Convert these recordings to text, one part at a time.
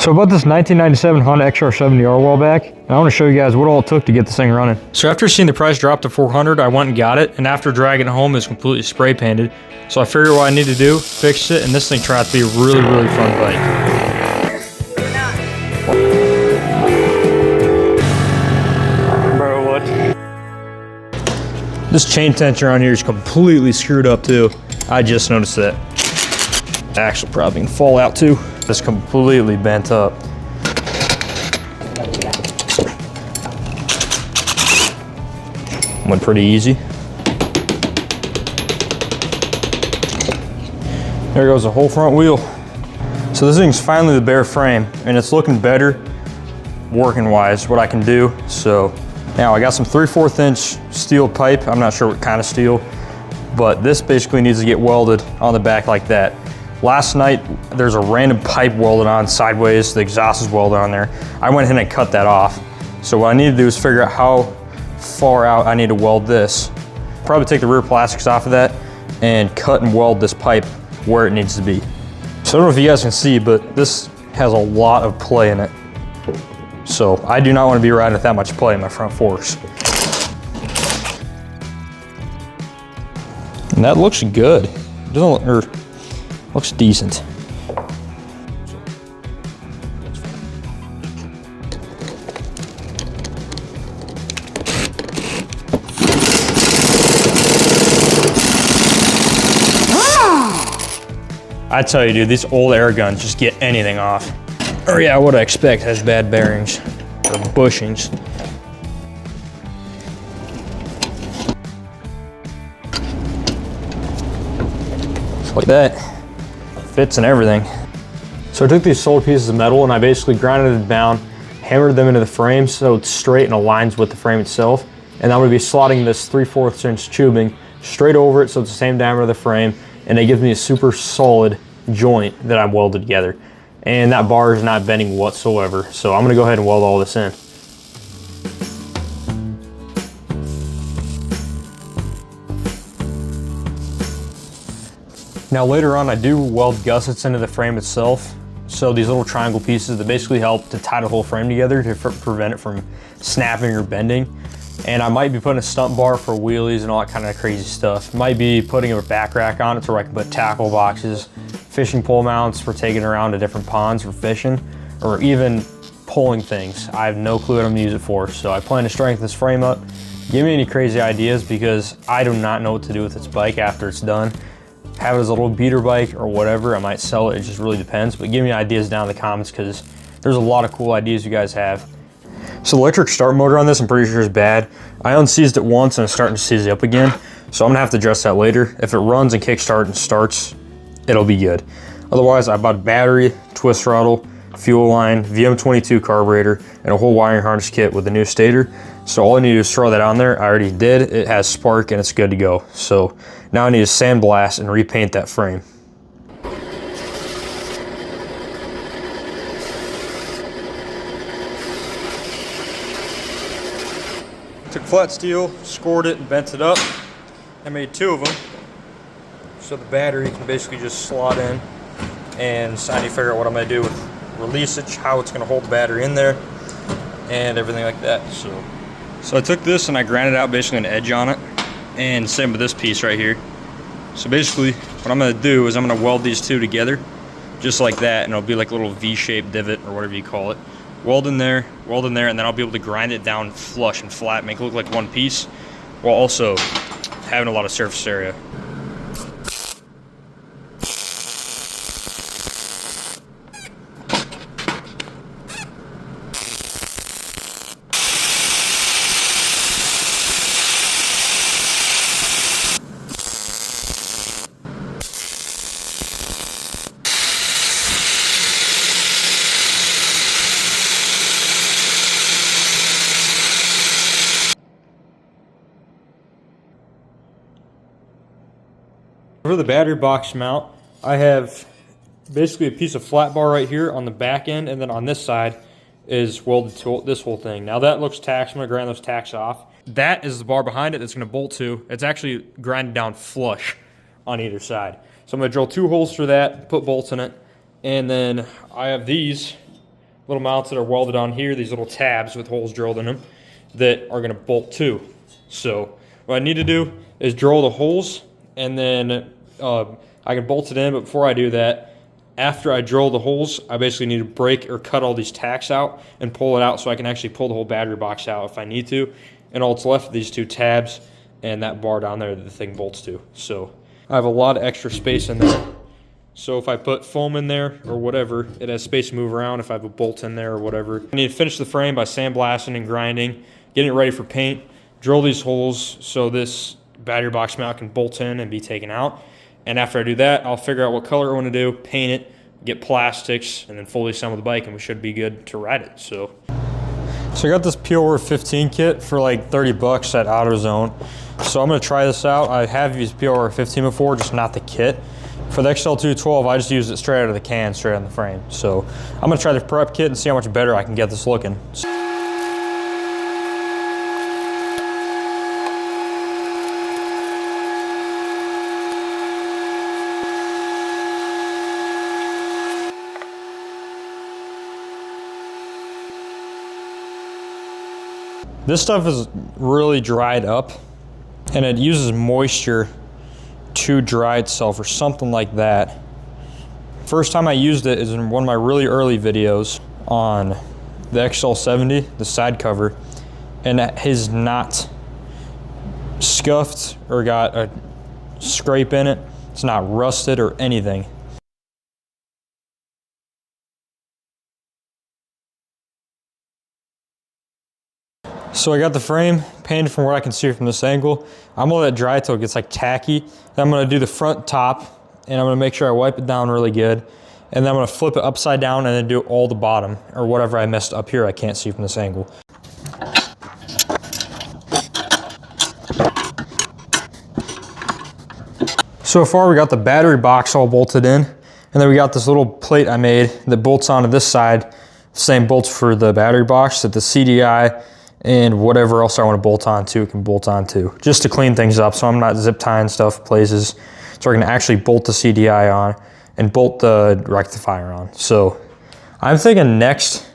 So I bought this 1997 Honda XR70R a while back, and I want to show you guys what all it took to get this thing running. So after seeing the price drop to $400, I went and got it, and after dragging it home, it's completely spray painted. So I figured what I need to do, fix it, and this thing turned out to be a really, really fun bike. Bro, what? This chain tensioner on here is completely screwed up too. I just noticed that. Actually, probably can fall out too. It's completely bent up. Went pretty easy. There goes the whole front wheel. So this thing's finally the bare frame, and it's looking better working wise, what I can do. So now I got some 3/4 inch steel pipe. I'm not sure what kind of steel, but this basically needs to get welded on the back like that. Last night, there's a random pipe welded on sideways. The exhaust is welded on there. I went ahead and cut that off. So what I need to do is figure out how far out I need to weld this. Probably take the rear plastics off of that and cut and weld this pipe where it needs to be. So I don't know if you guys can see, but this has a lot of play in it. So I do not want to be riding with that much play in my front forks. And that looks good. It doesn't look, looks decent. I tell you, dude, these old air guns just get anything off. Or yeah, what I expect has bad bearings or bushings. Just like that. Fits and everything. So I took these solid pieces of metal and I basically grinded it down, hammered them into the frame so it's straight and aligns with the frame itself. And I'm gonna be slotting this 3/4 inch tubing straight over it so it's the same diameter of the frame, and it gives me a super solid joint that I've welded together. And that bar is not bending whatsoever. So I'm gonna go ahead and weld all this in. Now later on, I do weld gussets into the frame itself. So these little triangle pieces that basically help to tie the whole frame together to prevent it from snapping or bending. And I might be putting a stump bar for wheelies and all that kind of crazy stuff. Might be putting a back rack on it so I can put tackle boxes, fishing pole mounts for taking around to different ponds for fishing, or even pulling things. I have no clue what I'm gonna use it for. So I plan to strengthen this frame up. Give me any crazy ideas because I do not know what to do with this bike after it's done. Have it as a little beater bike or whatever. I might sell it, it just really depends. But give me ideas down in the comments because there's a lot of cool ideas you guys have. So the electric start motor on this, I'm pretty sure is bad. I unseized it once and it's starting to seize up again. So I'm gonna have to address that later. If it runs and kickstart and starts, it'll be good. Otherwise, I bought a battery, twist throttle, fuel line, VM22 carburetor, and a whole wiring harness kit with a new stator. So all I need to do is throw that on there. I already did. It has spark and it's good to go. So now I need to sandblast and repaint that frame. Took flat steel, scored it and bent it up. I made two of them. So the battery can basically just slot in, and so I need to figure out what I'm gonna do with releasage, how it's gonna hold the battery in there, and everything like that. So I took this and I grinded out basically an edge on it, and same with this piece right here. So basically what I'm gonna do is I'm gonna weld these two together, just like that, and it'll be like a little V-shaped divot or whatever you call it. Weld in there, and then I'll be able to grind it down flush and flat, make it look like one piece, while also having a lot of surface area. For the battery box mount, I have basically a piece of flat bar right here on the back end, and then on this side is welded to this whole thing. Now that looks tacked. I'm gonna grind those tacks off. That is the bar behind it that's gonna bolt to. It's actually grinded down flush on either side. So I'm gonna drill 2 holes for that, put bolts in it, and then I have these little mounts that are welded on here, these little tabs with holes drilled in them that are gonna bolt to. So what I need to do is drill the holes, and then I can bolt it in, but before I do that, after I drill the holes, I basically need to break or cut all these tacks out and pull it out so I can actually pull the whole battery box out if I need to. And all that's left are these two tabs and that bar down there that the thing bolts to. So I have a lot of extra space in there. So if I put foam in there or whatever, it has space to move around if I have a bolt in there or whatever. I need to finish the frame by sandblasting and grinding, getting it ready for paint, drill these holes so this battery box mount can bolt in and be taken out. And after I do that, I'll figure out what color I want to do, paint it, get plastics, and then fully assemble the bike, and we should be good to ride it. So I got this PITBIKE kit for like 30 bucks at AutoZone. So I'm gonna try this out. I have used PITBIKE before, just not the kit. For the XL212, I just used it straight out of the can, straight on the frame. So I'm gonna try the prep kit and see how much better I can get this looking. This stuff is really dried up, and it uses moisture to dry itself or something like that. First time I used it is in one of my really early videos on the XL70, the side cover, and that has not scuffed or got a scrape in it. It's not rusted or anything. So I got the frame painted from what I can see from this angle. I'm gonna let it dry till it gets like tacky. Then I'm gonna do the front top, and I'm gonna make sure I wipe it down really good. And then I'm gonna flip it upside down and then do all the bottom, or whatever I messed up here I can't see from this angle. So far we got the battery box all bolted in, and then we got this little plate I made that bolts onto this side. Same bolts for the battery box, that the CDI and whatever else I want to bolt onto, it can bolt onto, just to clean things up so I'm not zip tying stuff places. So we're going to actually bolt the CDI on and bolt the rectifier on. So I'm thinking next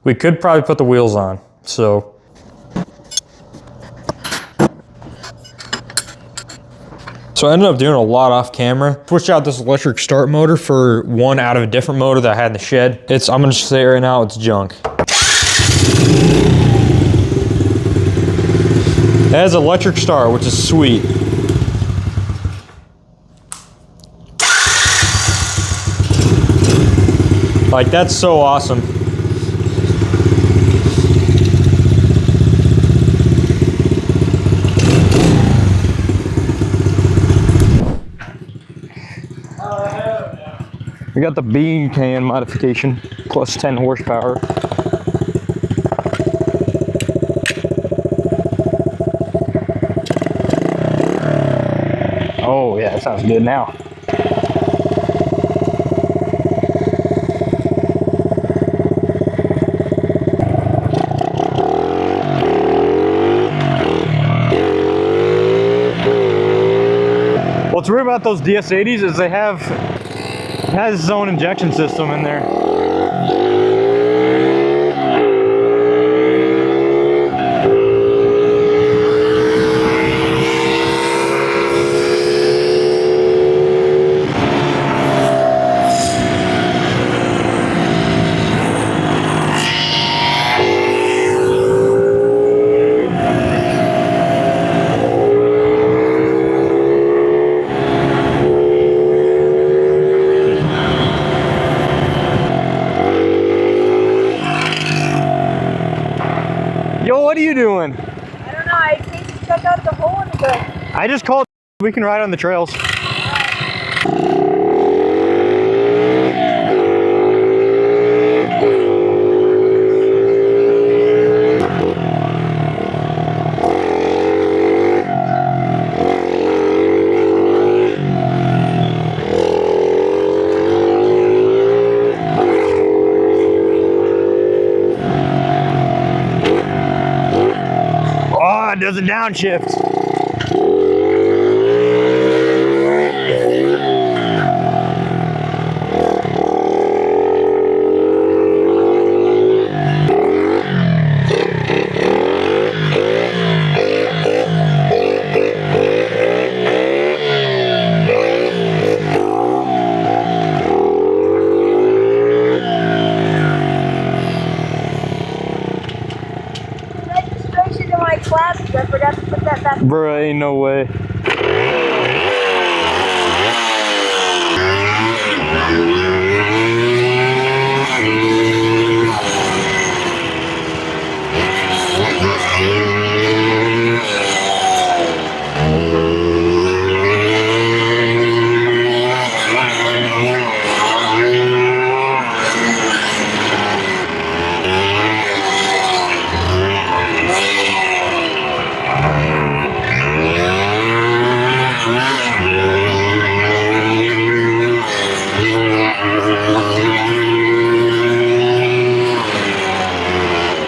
we could probably put the wheels on. So I ended up doing a lot off camera. Switched out this electric start motor for one out of a different motor that I had in the shed. I'm gonna just say it right now, it's junk. It has electric start, which is sweet. Like, that's so awesome. We got the bean can modification, plus 10 horsepower. Oh yeah, that sounds good now. What's weird about those DS80s is it has its own injection system in there. Yo, what are you doing? I don't know, I came to check out the hole in the book. I just called. We can ride on the trails. Oh, it does a downshift. I forgot to put that back. Bruh, ain't no way.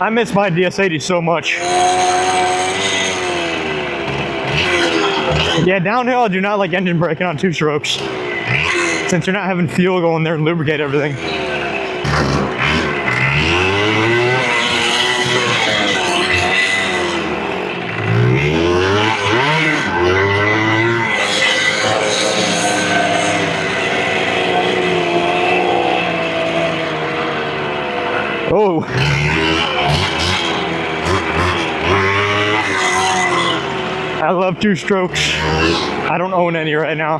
I miss my DS80 so much. Yeah, downhill I do not like engine braking on 2-strokes, since you're not having fuel go in there and lubricate everything. Oh. I love 2-strokes. I don't own any right now.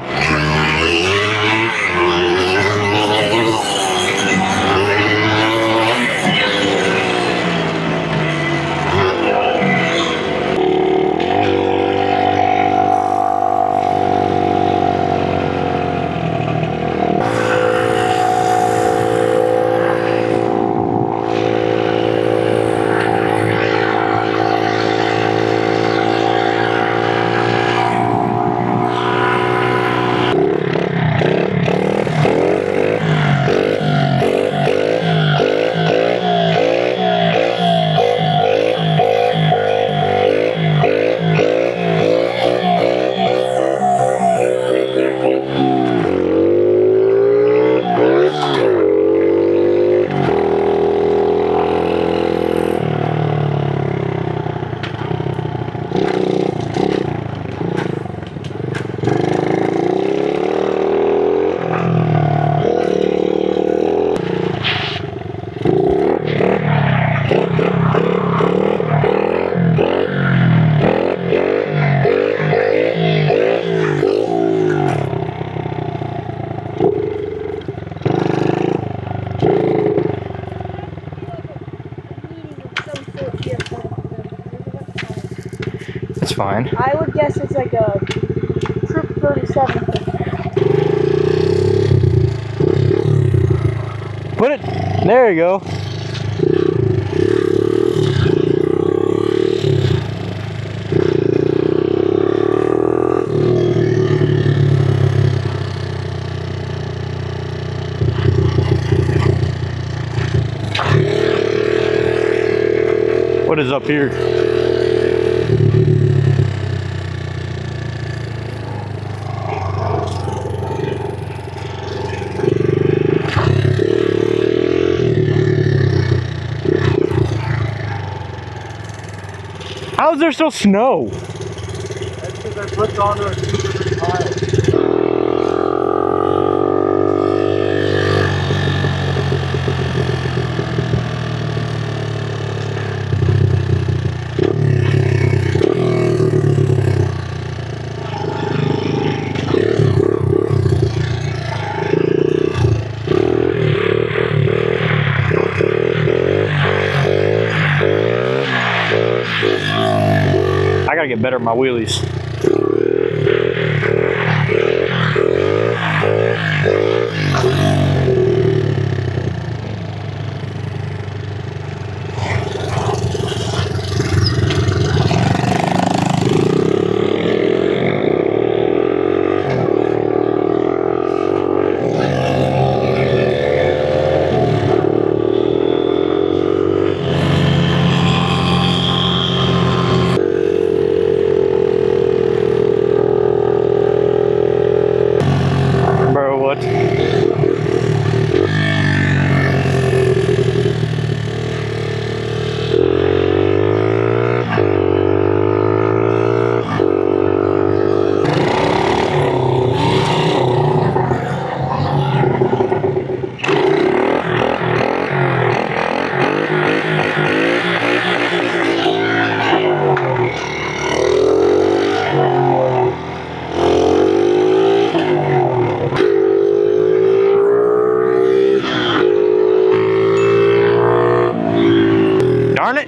It's fine. I would guess it's like a Troop 37. Put it, there you go. What is up here? How is there still snow? That's because I flipped onto a super pile. I gotta get better at my wheelies. Darn it.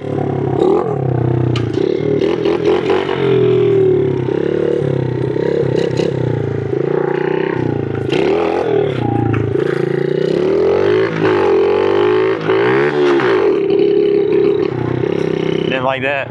Didn't like that.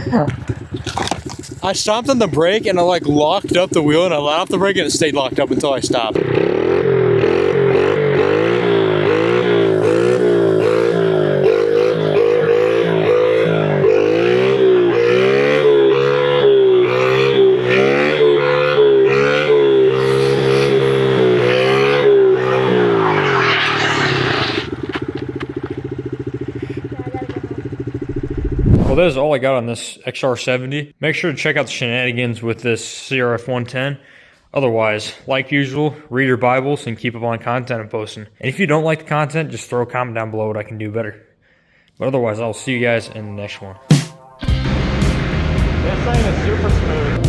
Bro, I stopped on the brake and I like locked up the wheel and I let off the brake and it stayed locked up until I stopped. Well, that is all I got on this XR70. Make sure to check out the shenanigans with this CRF110. Otherwise, like usual, read your Bibles and keep up on content I'm posting. And if you don't like the content, just throw a comment down below what I can do better. But otherwise, I'll see you guys in the next one. This thing is super smooth.